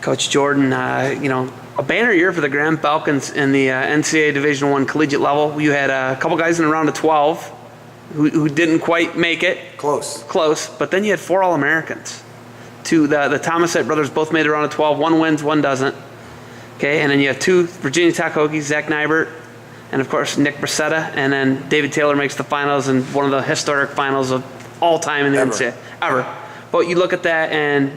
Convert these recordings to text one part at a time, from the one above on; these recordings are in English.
Coach Jordan, a banner year for the Graham Falcons in the NCAA Division I collegiate level. You had a couple guys in the round of 12 who didn't quite make it. Close, but then you had 4 All-Americans. The Thomasite brothers both made the round of 12. One wins, one doesn't. Okay, and then you have 2 Virginia Tech Hokies, Zach Nybert, and of course Nick Bracetta, and then David Taylor makes the finals in one of the historic finals of all time in the NCAA. Ever. But you look at that, and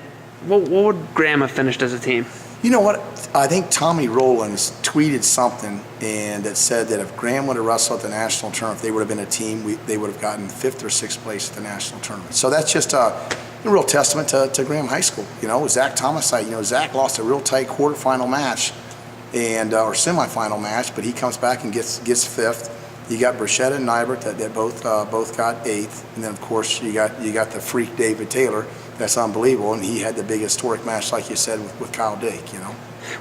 what would Graham have finished as a team? You know what? I think Tommy Rowlands tweeted something and that said that if Graham would have wrestled at the national tournament, if they would have been a team, they would have gotten 5th or 6th place at the national tournament. So that's just a real testament to Graham High School. Zach Thomasite, Zach lost a real tight quarterfinal match and or semifinal match, but he comes back and gets 5th. You got Bracetta and Nybert that both got 8th, and then of course you got the freak David Taylor. That's unbelievable, and he had the big historic match, like you said, with Kyle Dake.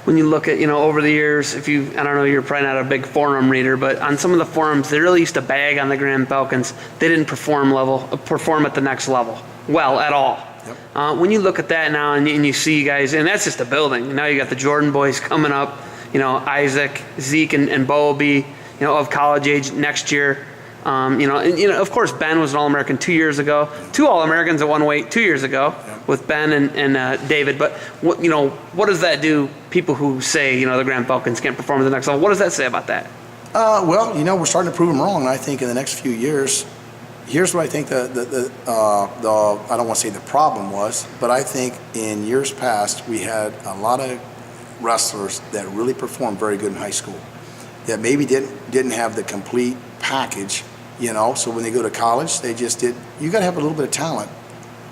When you look at over the years, I don't know, you're probably not a big forum reader, but on some of the forums, they really used to bag on the Graham Falcons. They didn't perform at the next level well at all. Yep. When you look at that now and you see you guys, and that's just a building. Now you got the Jordan boys coming up. Isaac, Zeke, and Bo will be of college age next year. Of course, Ben was an All-American 2 years ago. 2 All-Americans at one weight 2 years ago with Ben and David. But what does that do? People who say the Graham Falcons can't perform at the next level. What does that say about that? Well, we're starting to prove them wrong. And I think in the next few years, here's what I think I don't want to say the problem was, but I think in years past we had a lot of wrestlers that really performed very good in high school that maybe didn't have the complete package. So when they go to college, they just did. You got to have a little bit of talent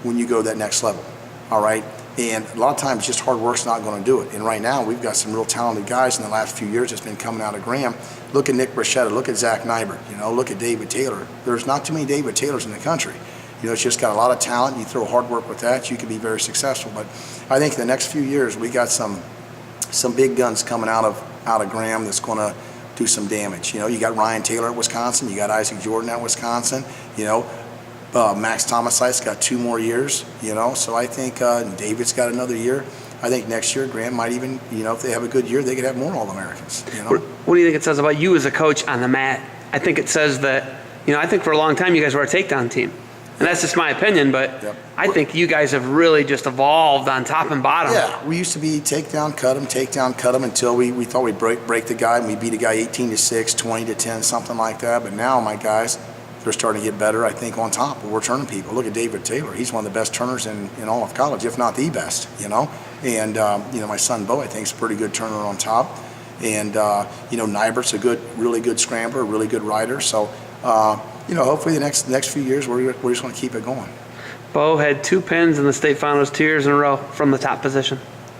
when you go to that next level, all right? And a lot of times, just hard work's not going to do it. And right now, we've got some real talented guys in the last few years that's been coming out of Graham. Look at Nick Bracetta. Look at Zach Nybert. Look at David Taylor. There's not too many David Taylors in the country. It's just got a lot of talent. You throw hard work with that, you can be very successful. But I think in the next few years, we got some big guns coming out of Graham that's going to do some damage. You got Ryan Taylor at Wisconsin. You got Isaac Jordan at Wisconsin. Max Thomasite's got 2 more years. So I think David's got another year. I think next year Graham might even, if they have a good year, they could have more All-Americans. What do you think it says about you as a coach on the mat? I think it says that, I think for a long time you guys were a takedown team. And that's just my opinion, but yep. I think you guys have really just evolved on top and bottom. Yeah, we used to be takedown, cut him until we thought we'd break the guy, and we beat a guy 18-6, 20-10, something like that. But now my guys, they're starting to get better, I think, on top. We're turning people. Look at David Taylor. He's one of the best turners in all of college, if not the best, And, my son Bo, I think, is a pretty good turner on top. And, Nybert's really good scrambler, really good rider. So, hopefully the next few years we're just going to keep it going. Bo had 2 pins in the state finals 2 years in a row from the top position.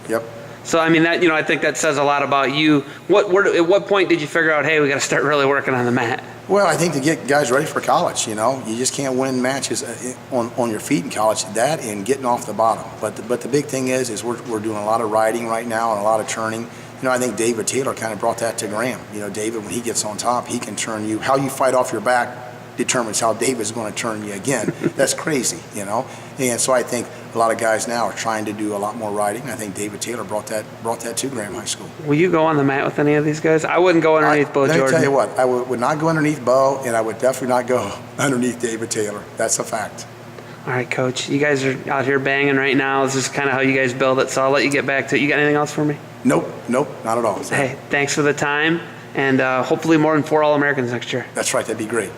Yep. So I think that says a lot about you. At what point did you figure out, hey, we got to start really working on the mat? Well, I think to get guys ready for college, you just can't win matches on your feet in college. That and getting off the bottom. But the big thing is we're doing a lot of riding right now and a lot of turning. I think David Taylor kind of brought that to Graham. David, when he gets on top, he can turn you. How you fight off your back determines how David's going to turn you again. That's crazy, And so I think a lot of guys now are trying to do a lot more riding. I think David Taylor brought that to Graham High School. Will you go on the mat with any of these guys? I wouldn't go underneath Bo Jordan. Let me tell you what, I would not go underneath Bo, and I would definitely not go underneath David Taylor. That's a fact. All right, Coach. You guys are out here banging right now. This is kind of how you guys build it, so I'll let you get back to it. You got anything else for me? Nope, not at all. Hey, thanks for the time, and hopefully more than 4 All-Americans next year. That's right. That'd be great.